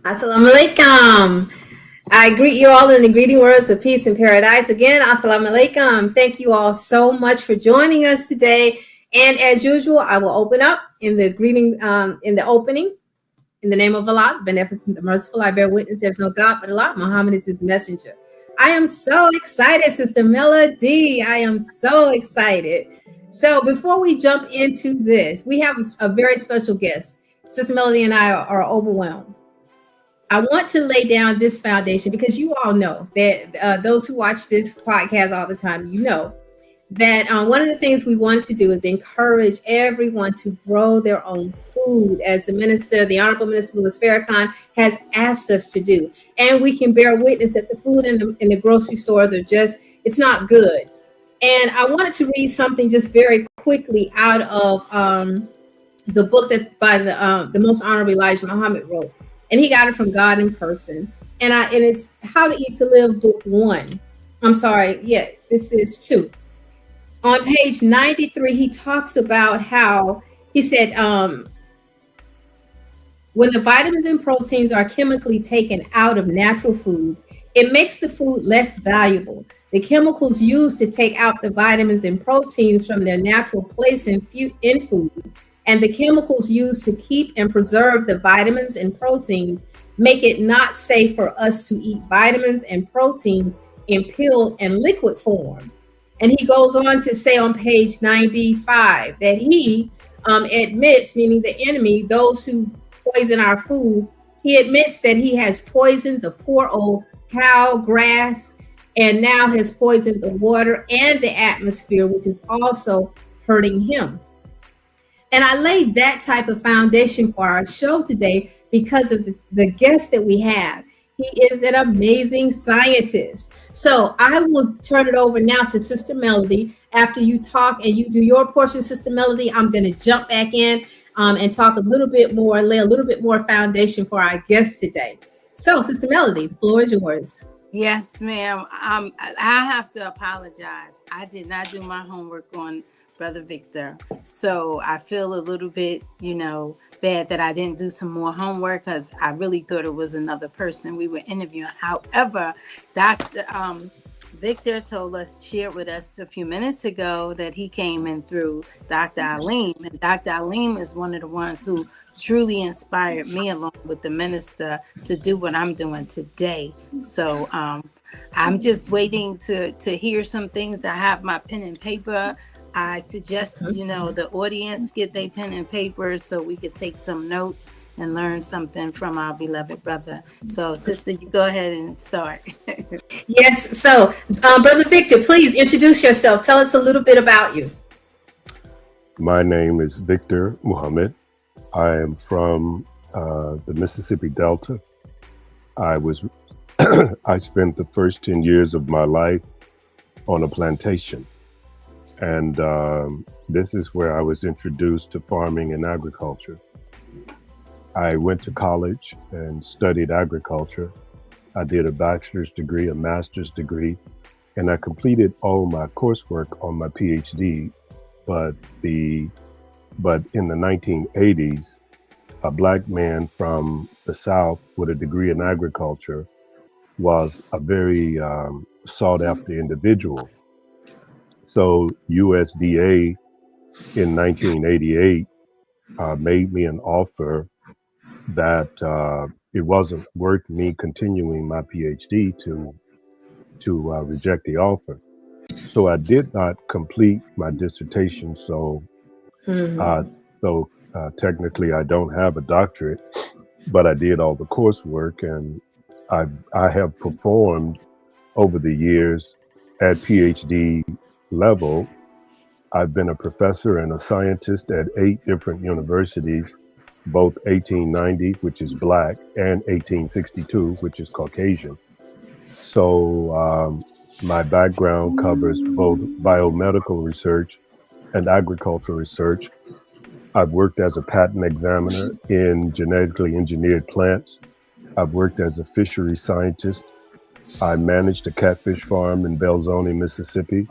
Assalamu alaikum. I greet you all in the greeting words of peace and paradise. Again, assalamu alaikum. Thank you all so much for joining us today. And as usual, I will open up in the greeting, in the opening. In the name of Allah, the beneficent, the merciful, I bear witness there's no God but Allah. Muhammad is his messenger. I am so excited, Sister Melody. I am so excited. So before we jump into this, we have a very special guest. Sister Melody and I are overwhelmed. I want to lay down this foundation because you all know that those who watch this podcast all the time, you know that one of the things we wanted to do is encourage everyone to grow their own food, as the minister, the Honorable Minister Louis Farrakhan, has asked us to do. And we can bear witness that the food in the grocery stores are just, it's not good. And I wanted to read something just very quickly out of the book that by the Most Honorable Elijah Muhammad wrote. And he got it from God in person. And it's How to Eat to Live, book 1. I'm sorry, yeah, this is 2. On page 93, he talks about how he said, when the vitamins and proteins are chemically taken out of natural foods, it makes the food less valuable. The chemicals used to take out the vitamins and proteins from their natural place in food, and the chemicals used to keep and preserve the vitamins and proteins make it not safe for us to eat vitamins and proteins in pill and liquid form. And he goes on to say on page 95 that he admits, meaning the enemy, those who poison our food, he admits that he has poisoned the poor old cow grass and now has poisoned the water and the atmosphere, which is also hurting him. And I laid that type of foundation for our show today because of the guest that we have. He is an amazing scientist. So I will turn it over now to Sister Melody. After you talk and you do your portion, Sister Melody, I'm going to jump back in and talk a little bit more, lay a little bit more foundation for our guest today. So, Sister Melody, the floor is yours. Yes, ma'am. I have to apologize. I did not do my homework on Brother Victor. So I feel a little bit, bad that I didn't do some more homework because I really thought it was another person we were interviewing. However, Dr. Victor shared with us a few minutes ago that he came in through Dr. Aleem. And Dr. Aleem is one of the ones who truly inspired me along with the minister to do what I'm doing today. So I'm just waiting to hear some things. I have my pen and paper. I suggest, the audience get their pen and paper so we could take some notes and learn something from our beloved brother. So, sister, you go ahead and start. Yes. So, Brother Victor, please introduce yourself. Tell us a little bit about you. My name is Victor Muhammad. I am from the Mississippi Delta. I spent the first 10 years of my life on a plantation. And this is where I was introduced to farming and agriculture. I went to college and studied agriculture. I did a bachelor's degree, a master's degree, and I completed all my coursework on my PhD. But in the 1980s, a black man from the South with a degree in agriculture was a very sought after individual. So USDA in 1988 made me an offer that it wasn't worth me continuing my PhD to reject the offer. So I did not complete my dissertation. So technically I don't have a doctorate, but I did all the coursework, and I have performed over the years at PhD level. I've been a professor and a scientist at 8 different universities, both 1890, which is Black, and 1862, which is Caucasian. So my background covers both biomedical research and agricultural research. I've worked as a patent examiner in genetically engineered plants. I've worked as a fishery scientist. I managed a catfish farm in Belzoni, Mississippi.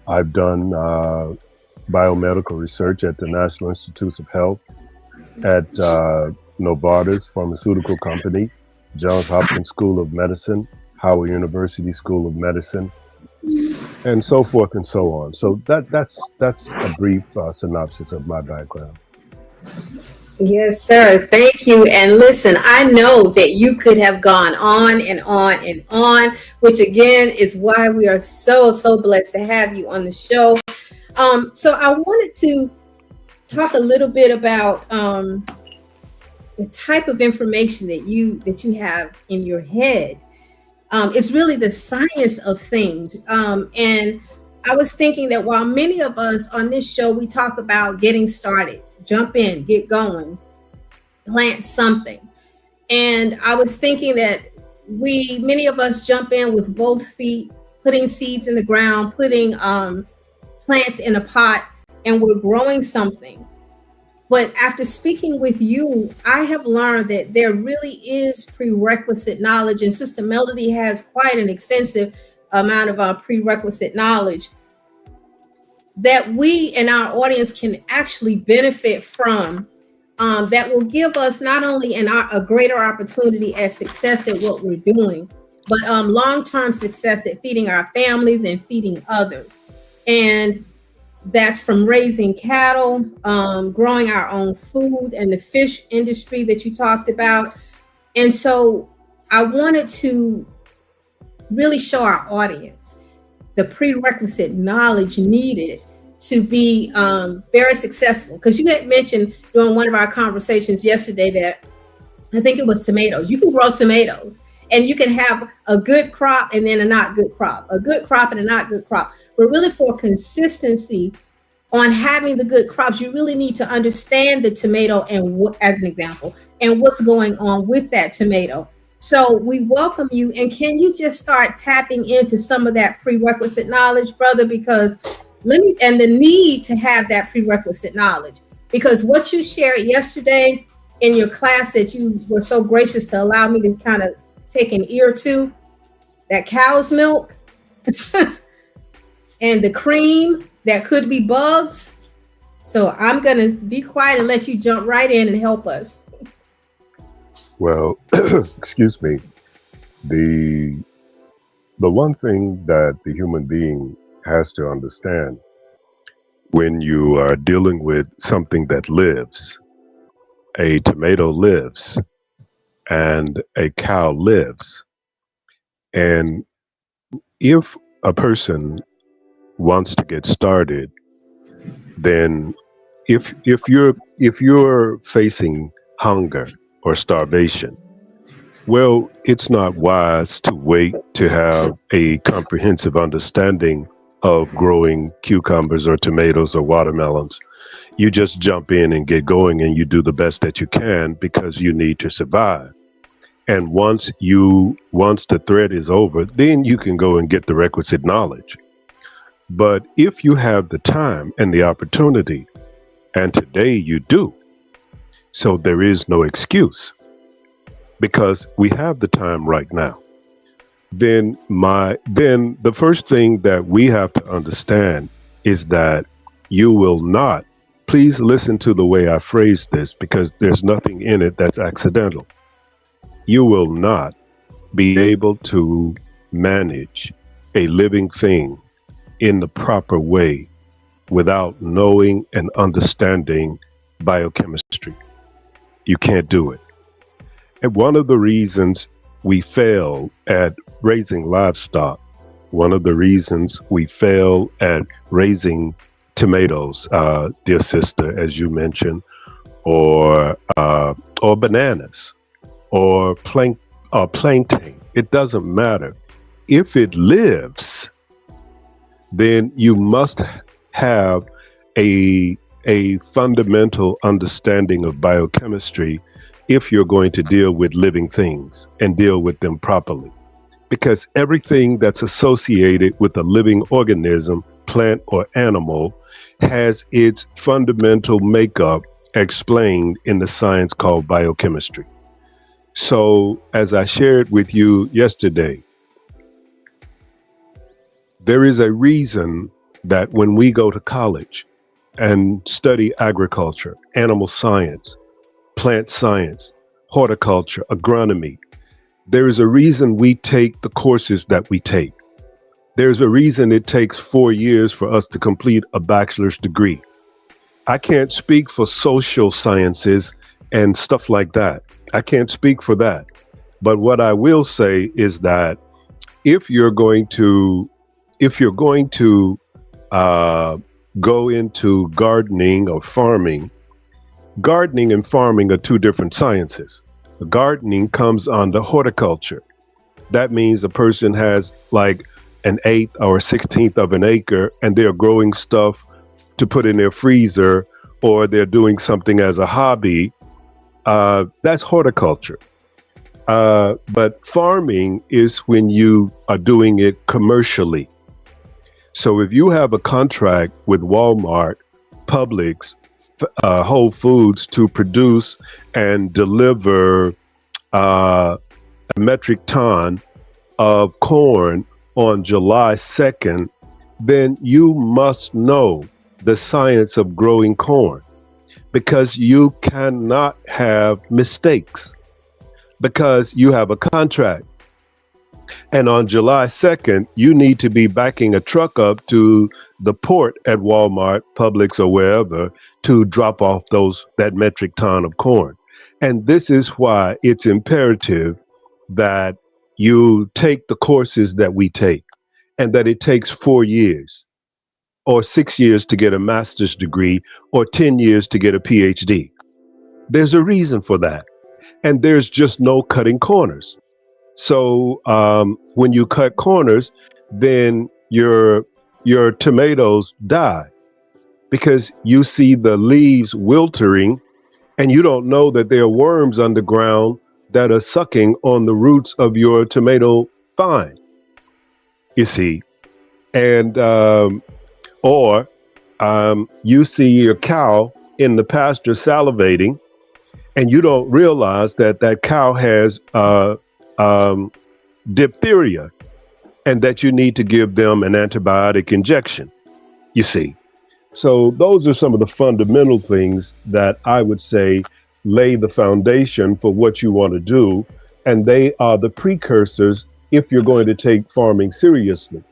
I've done biomedical research at the National Institutes of Health, at Novartis Pharmaceutical Company, Johns Hopkins School of Medicine, Howard University School of Medicine, and so forth and so on. So that's a brief synopsis of my background. Yes, sir. Thank you. And listen, I know that you could have gone on and on and on, which again is why we are so blessed to have you on the show. So I wanted to talk a little bit about the type of information that you have in your head. It's really the science of things. And I was thinking that while many of us on this show, we talk about getting started, jump in, get going, plant something. And I was thinking that many of us jump in with both feet, putting seeds in the ground, putting plants in a pot, and we're growing something. But after speaking with you, I have learned that there really is prerequisite knowledge, and Sister Melody has quite an extensive amount of prerequisite knowledge that we and our audience can actually benefit from, that will give us not only a greater opportunity at success at what we're doing, but long-term success at feeding our families and feeding others. And that's from raising cattle, growing our own food, and the fish industry that you talked about. And so I wanted to really show our audience the prerequisite knowledge needed to be very successful. Because you had mentioned during one of our conversations yesterday that I think it was tomatoes. You can grow tomatoes and you can have a good crop and then a not good crop, a good crop and a not good crop. But really for consistency on having the good crops, you really need to understand the tomato and as an example, and what's going on with that tomato. So we welcome you. And can you just start tapping into some of that prerequisite knowledge, brother? Because and the need to have that prerequisite knowledge, because what you shared yesterday in your class that you were so gracious to allow me to kind of take an ear to, that cow's milk and the cream that could be bugs. So I'm going to be quiet and let you jump right in and help us. Well, excuse me. The one thing that the human being has to understand when you are dealing with something that lives, a tomato lives and a cow lives. And if a person wants to get started, then if you're facing hunger or starvation, well, it's not wise to wait to have a comprehensive understanding of growing cucumbers or tomatoes or watermelons. You just jump in and get going, and you do the best that you can because you need to survive. And once the threat is over, then you can go and get the requisite knowledge. But if you have the time and the opportunity, and today you do, so there is no excuse, because we have the time right now. Then the first thing that we have to understand is that you will not, please listen to the way I phrase this, because there's nothing in it that's accidental. You will not be able to manage a living thing in the proper way without knowing and understanding biochemistry. You can't do it. And one of the reasons we fail at raising livestock, one of the reasons we fail at raising tomatoes, dear sister, as you mentioned, or bananas, or plantain, it doesn't matter. If it lives, then you must have a fundamental understanding of biochemistry if you're going to deal with living things and deal with them properly. Because everything that's associated with a living organism, plant or animal, has its fundamental makeup explained in the science called biochemistry. So, as I shared with you yesterday, there is a reason that when we go to college and study agriculture, animal science, plant science, horticulture, agronomy. There is a reason we take the courses that we take. There's a reason it takes 4 years for us to complete a bachelor's degree. I can't speak for social sciences and stuff like that. I can't speak for that. But what I will say is that if you're going to go into gardening or farming, gardening and farming are two different sciences. Gardening comes under horticulture. That means a person has like an eighth or a 16th of an acre and they're growing stuff to put in their freezer, or they're doing something as a hobby. That's horticulture. But farming is when you are doing it commercially. So if you have a contract with Walmart, Publix, Whole Foods to produce and deliver a metric ton of corn on July 2nd, then you must know the science of growing corn, because you cannot have mistakes, because you have a contract. And on July 2nd, you need to be backing a truck up to the port at Walmart, Publix, or wherever to drop off that metric ton of corn. And this is why it's imperative that you take the courses that we take, and that it takes 4 years or 6 years to get a master's degree or 10 years to get a PhD. There's a reason for that. And there's just no cutting corners. So when you cut corners, then your tomatoes die, because you see the leaves wiltering and you don't know that there are worms underground that are sucking on the roots of your tomato vine, you see. And or you see your cow in the pasture salivating, and you don't realize that cow has diphtheria, and that you need to give them an antibiotic injection, you see. So those are some of the fundamental things that I would say lay the foundation for what you want to do, and they are the precursors if you're going to take farming seriously.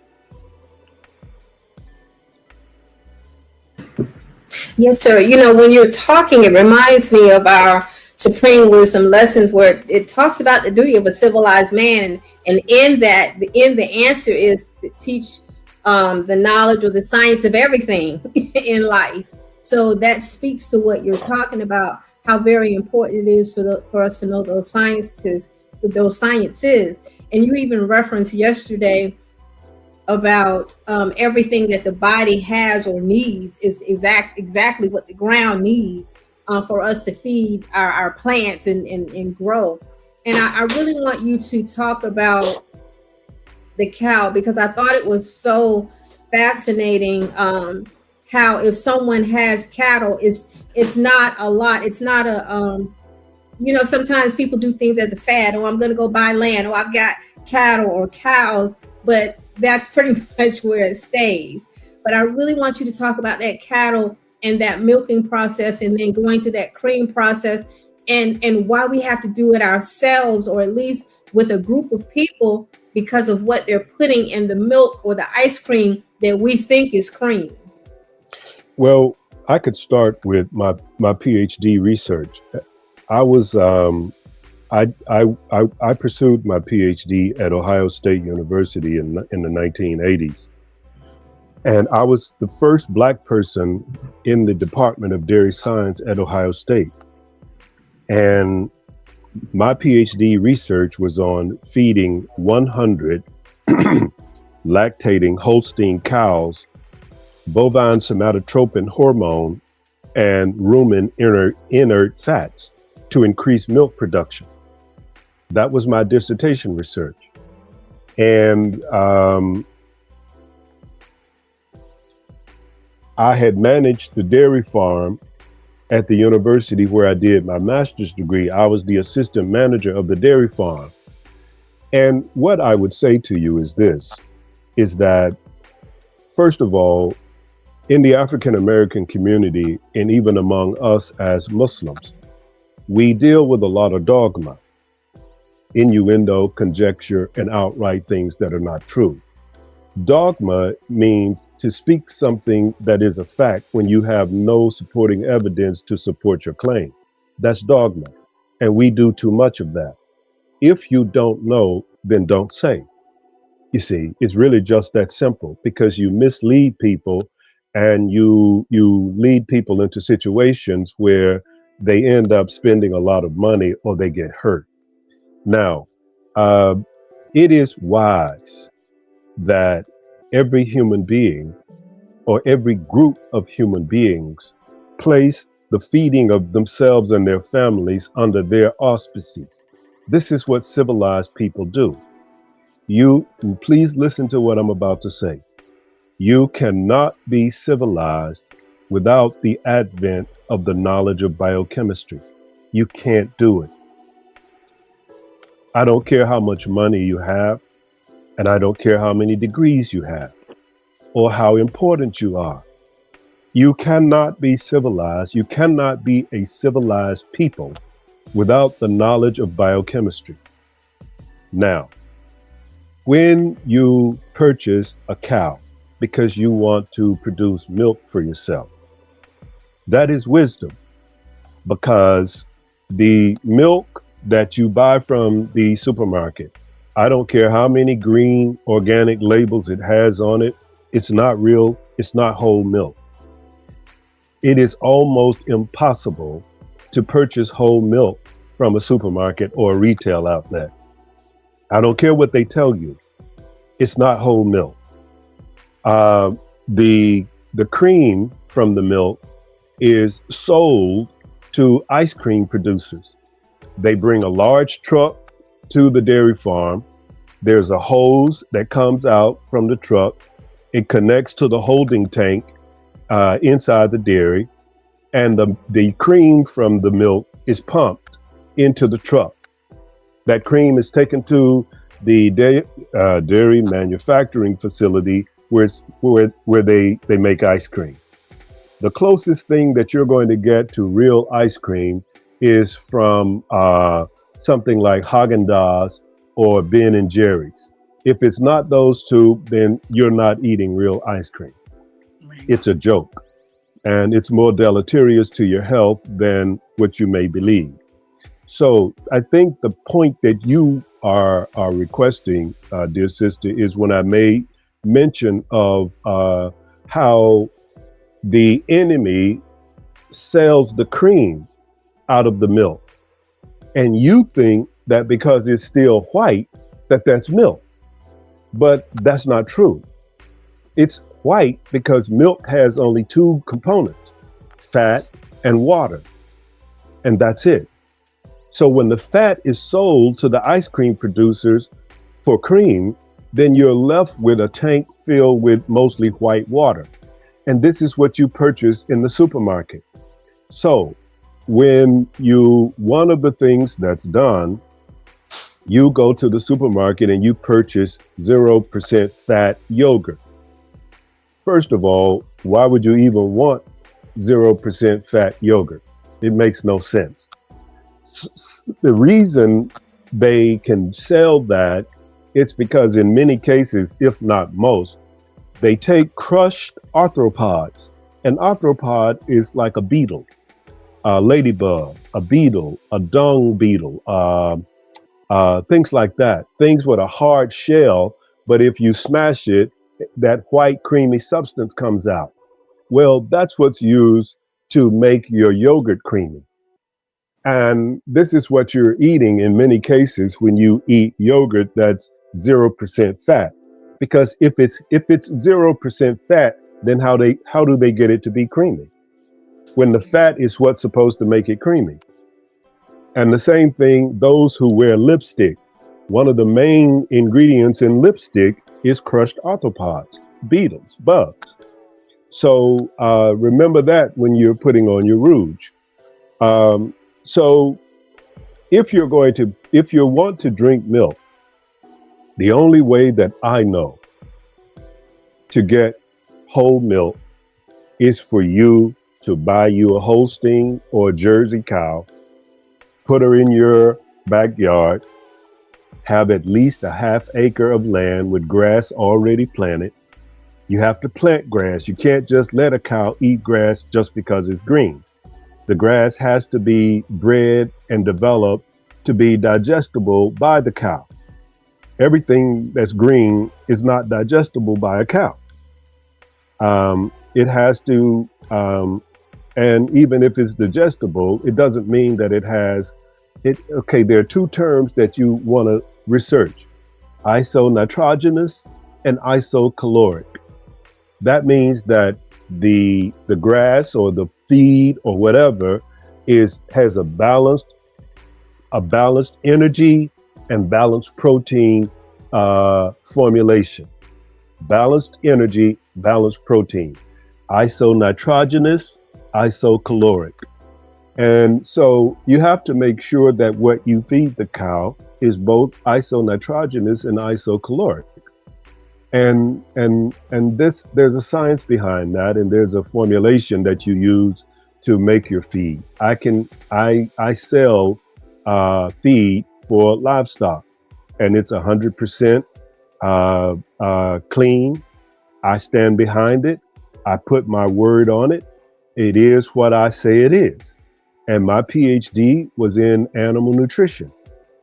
Yes, sir. You know, when you're talking, it reminds me of our Supreme Wisdom lessons, where it talks about the duty of a civilized man, and in that, the answer is to teach the knowledge or the science of everything in life. So that speaks to what you're talking about, how very important it is for us to know those sciences. And you even referenced yesterday about everything that the body has or needs is exactly what the ground needs for us to feed our plants and grow. And I really want you to talk about the cow, because I thought it was so fascinating how if someone has cattle, it's not a lot. It's not a, sometimes people do things as a fad. Oh, I'm going to go buy land. Oh, I've got cattle or cows, but that's pretty much where it stays. But I really want you to talk about that cattle and that milking process, and then going to that cream process, and why we have to do it ourselves, or at least with a group of people, because of what they're putting in the milk or the ice cream that we think is cream. Well, I could start with my PhD research. I was I pursued my PhD at Ohio State University in the 1980s. And I was the first Black person in the Department of Dairy Science at Ohio State. And my PhD research was on feeding 100 lactating Holstein cows bovine somatotropin hormone and rumen inert fats to increase milk production. That was my dissertation research. And I had managed the dairy farm at the university where I did my master's degree. I was the assistant manager of the dairy farm. And what I would say to you is this, is that, first of all, in the African American community, and even among us as Muslims, We deal with a lot of dogma, innuendo, conjecture, and outright things that are not true. Dogma means to speak something that is a fact when you have no supporting evidence to support your claim. That's dogma. And we do too much of that. If you don't know, then don't say. You see, it's really just that simple because you mislead people and you lead people into situations where they end up spending a lot of money or they get hurt. Now, uh, it is wise that every human being or every group of human beings place the feeding of themselves and their families under their auspices. This is what civilized people do. You please listen to what I'm about to say. You cannot be civilized without the advent of the knowledge of biochemistry. You can't do it. I don't care how much money you have, and I don't care how many degrees you have, or how important you are. You cannot be civilized. You cannot be a civilized people without the knowledge of biochemistry. Now, when you purchase a cow because you want to produce milk for yourself, that is wisdom because the milk that you buy from the supermarket, I don't care how many green organic labels it has on it, it's not real, it's not whole milk. It is almost impossible to purchase whole milk from a supermarket or a retail outlet. I don't care what they tell you. It's not whole milk. Uh, the cream from the milk is sold to ice cream producers. They bring a large truck to the dairy farm. There's a hose that comes out from the truck. It connects to the holding tank inside the dairy, and the cream from the milk is pumped into the truck. That cream is taken to the dairy manufacturing facility where they make ice cream. The closest thing that you're going to get to real ice cream is from something like Haagen-Dazs or Ben and Jerry's. If it's not those two, then you're not eating real ice cream. Right. It's a joke, and it's more deleterious to your health than what you may believe. So I think the point that you are requesting, dear sister, is when I made mention of how the enemy sells the cream out of the milk. And you think that because it's still white, that that's milk. But that's not true. It's white because milk has only two components, fat and water. And that's it. So when the fat is sold to the ice cream producers for cream, then you're left with a tank filled with mostly white water. And this is what you purchase in the supermarket. So one of the things that's done, you go to the supermarket and you purchase 0% fat yogurt. First of all, why would you even want 0% fat yogurt? It makes no sense. The reason they can sell that, it's because in many cases, if not most, they take crushed arthropods. An arthropod is like a beetle, a ladybug, a beetle, a dung beetle, things like that. Things with a hard shell, but if you smash it, that white creamy substance comes out. Well, that's what's used to make your yogurt creamy. And this is what you're eating in many cases when you eat yogurt that's 0% fat. Because if it's 0% fat, then how do they get it to be creamy? When the fat is what's supposed to make it creamy. And the same thing, those who wear lipstick, one of the main ingredients in lipstick is crushed arthropods, beetles, bugs. So remember that when you're putting on your rouge. So if you want to drink milk, the only way that I know to get whole milk is for you to buy you a Holstein or a Jersey cow put her in your backyard, have at least a half acre of land with grass already planted. You have to plant grass. You can't just let a cow eat grass just because it's green. The grass has to be bred and developed to be digestible by the cow. Everything that's green is not digestible by a cow. It has to, and even if it's digestible, it doesn't mean that it has it. Okay, there are two terms that you want to research: isonitrogenous and isocaloric. That means that the grass or the feed or whatever has a balanced energy and balanced protein formulation. Balanced energy, balanced protein. Isonitrogenous, isocaloric. And so you have to make sure that what you feed the cow is both isonitrogenous and isocaloric. And this, there's a science behind that, and there's a formulation that you use to make your feed. I sell feed for livestock, and it's 100% clean. I stand behind it. I put my word on it. It is what I say it is. And my PhD was in animal nutrition.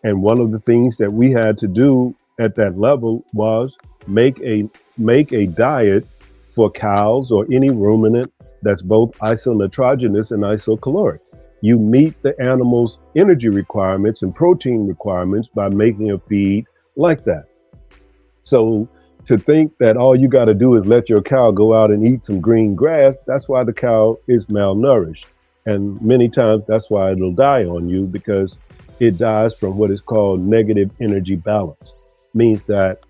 And one of the things that we had to do at that level was make a diet for cows or any ruminant that's both isonitrogenous and isocaloric. You meet the animal's energy requirements and protein requirements by making a feed like that. So to think that all you got to do is let your cow go out and eat some green grass, that's why the cow is malnourished. And many times that's why it'll die on you, because it dies from what is called negative energy balance. Means that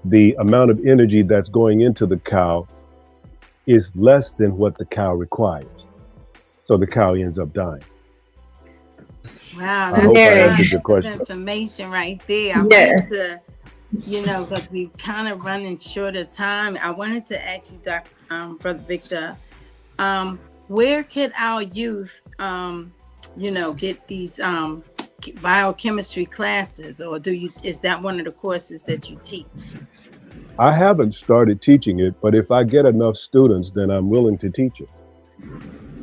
the amount of energy that's going into the cow is less than what the cow requires. So the cow ends up dying. Wow, I hope I answered your good question. information right there. I Yes. wanted to, because we kind of running short of time. I wanted to ask you, Brother Victor, where could our youth, get these biochemistry classes, or is that one of the courses that you teach? I haven't started teaching it, but if I get enough students, then I'm willing to teach it.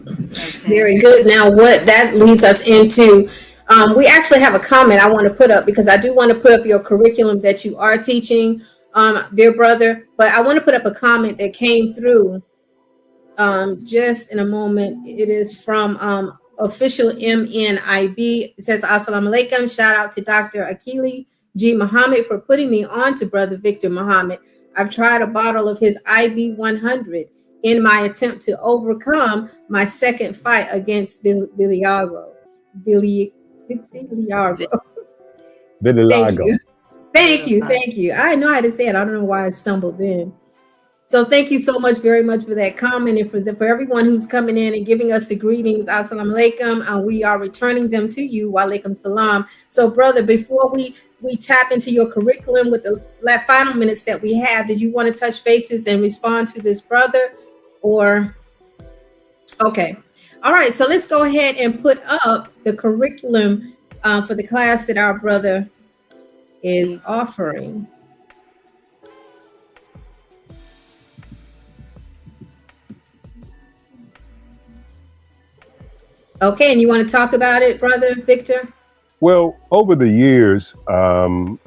Okay. Very good. Now, what that leads us into, we actually have a comment I want to put up, because I do want to put up your curriculum that you are teaching, dear brother. But I want to put up a comment that came through just in a moment. It is from official MNIB. It says, Assalamu alaikum. Shout out to Dr. Akili G. Muhammad for putting me on to Brother Victor Muhammad. I've tried a bottle of his IB 100 in my attempt to overcome my second fight against Biliago. Vitiligo. Thank you. I know how to say it. I don't know why I stumbled then. So thank you so much, very much for that comment, and for everyone who's coming in and giving us the greetings. Assalamu alaikum, and we are returning them to you. Wa alaikum salam. So, brother, before we tap into your curriculum with the final minutes that we have, did you want to touch bases and respond to this brother? Or okay. All right, so let's go ahead and put up the curriculum for the class that our brother is offering. Okay, and you want to talk about it, Brother Victor? Well, over the years, I've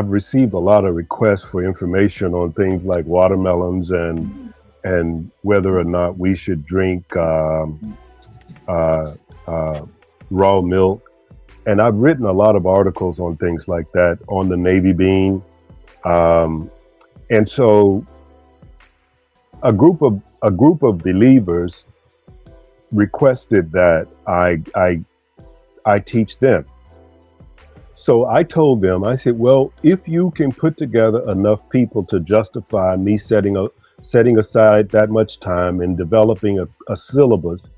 received a lot of requests for information on things like watermelons and whether or not we should drink raw milk. And I've written a lot of articles on things like that, on the navy bean. And so a group of believers requested that I teach them. So I told them, I said, well, if you can put together enough people to justify me setting aside that much time and developing a syllabus,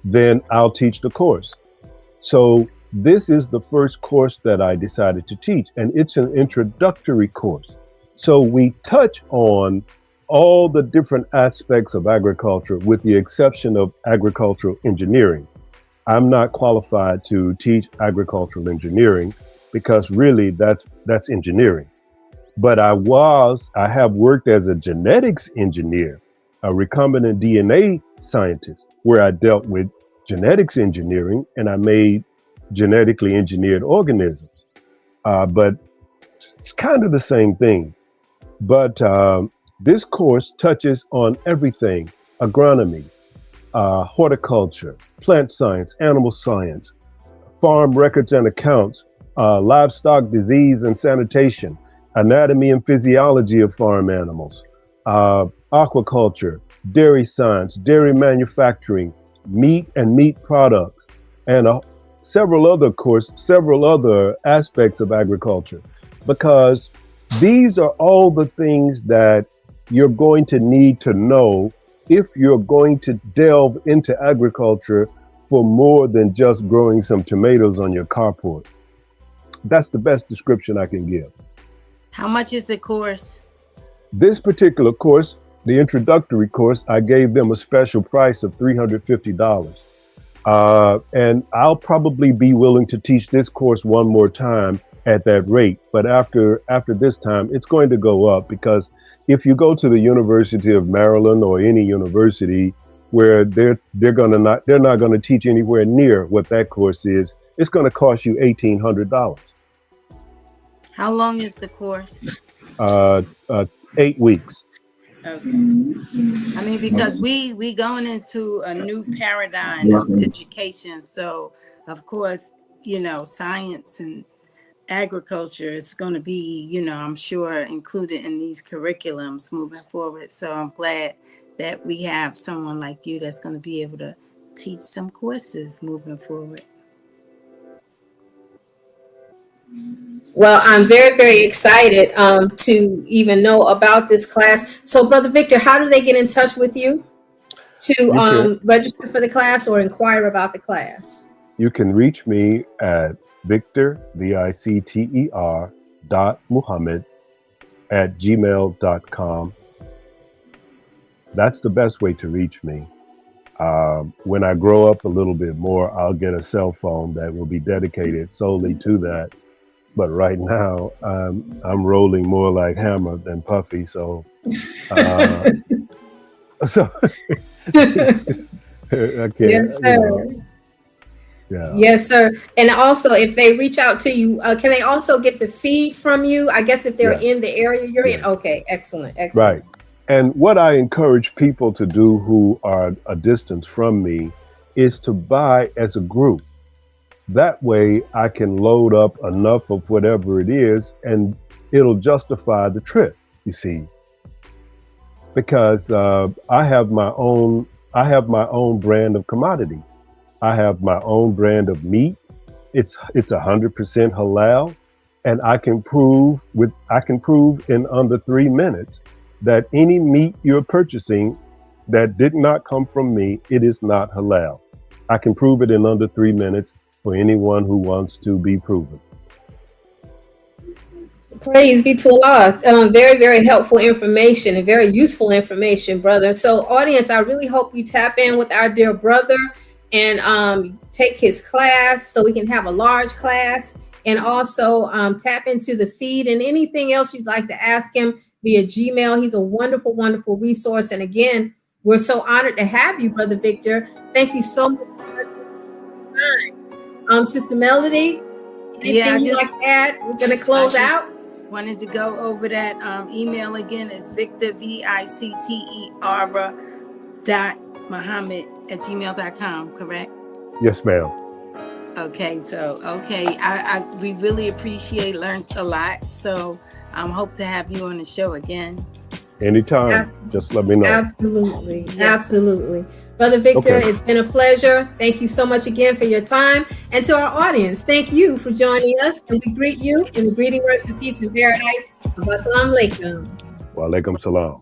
then I'll teach the course. So this is the first course that I decided to teach, and it's an introductory course. So we touch on all the different aspects of agriculture with the exception of agricultural engineering. I'm not qualified to teach agricultural engineering because really that's engineering. But I have worked as a genetics engineer, a recombinant DNA scientist, where I dealt with genetics engineering and I made genetically engineered organisms. But it's kind of the same thing. But this course touches on everything: agronomy, horticulture, plant science, animal science, farm records and accounts, livestock disease and sanitation, anatomy and physiology of farm animals, aquaculture, dairy science, dairy manufacturing, meat and meat products, and several other aspects of agriculture, because these are all the things that you're going to need to know if you're going to delve into agriculture for more than just growing some tomatoes on your carport. That's the best description I can give. How much is the course? This particular course, the introductory course, I gave them a special price of $350. And I'll probably be willing to teach this course one more time at that rate. But after this time, it's going to go up, because if you go to the University of Maryland or any university where they're not going to teach anywhere near what that course is, it's going to cost you $1,800. How long is the course? 8 weeks. Okay. I mean, because we going into a new paradigm of education. So, of course, science and agriculture is going to be, I'm sure, included in these curriculums moving forward. So I'm glad that we have someone like you that's going to be able to teach some courses moving forward. Well, I'm very, very excited to even know about this class. So, Brother Victor, how do they get in touch with you to register for the class or inquire about the class? You can reach me at Victor, VICTER .Muhammad @gmail.com. That's the best way to reach me. When I grow up a little bit more, I'll get a cell phone that will be dedicated solely to that. But right now, I'm rolling more like Hammer than Puffy. So I can't. Yes, sir. Yeah. Yes, sir. And also, if they reach out to you, can they also get the feed from you? I guess if they're in the area you're in. Okay, excellent. Right. And what I encourage people to do who are a distance from me is to buy as a group. That way I can load up enough of whatever it is and it'll justify the trip, you see. Because I have my own brand of commodities. I have my own brand of meat. It's 100% halal, and I can prove in under 3 minutes that any meat you're purchasing that did not come from me, it is not halal. I can prove it in under 3 minutes for anyone who wants to be proven. Praise be to Allah. Very, very helpful information and very useful information, brother. So, audience, I really hope you tap in with our dear brother and take his class so we can have a large class, and also tap into the feed and anything else you'd like to ask him via Gmail. He's a wonderful, wonderful resource. And again, we're so honored to have you, Brother Victor. Thank you so much for your time. Sister Melody, anything you'd like to add? We're going to close out. Wanted to go over that email again. It's Victor, VICTER .Muhammad @gmail.com, correct? Yes, ma'am. Okay, so we really appreciate, learned a lot. So hope to have you on the show again. Anytime. Absolutely. Just let me know. Absolutely. Yes. Absolutely. Brother Victor, It's been a pleasure. Thank you so much again for your time. And to our audience, thank you for joining us. And we greet you in the greeting words of peace and paradise. Assalamu alaikum. Wa alaikum salam.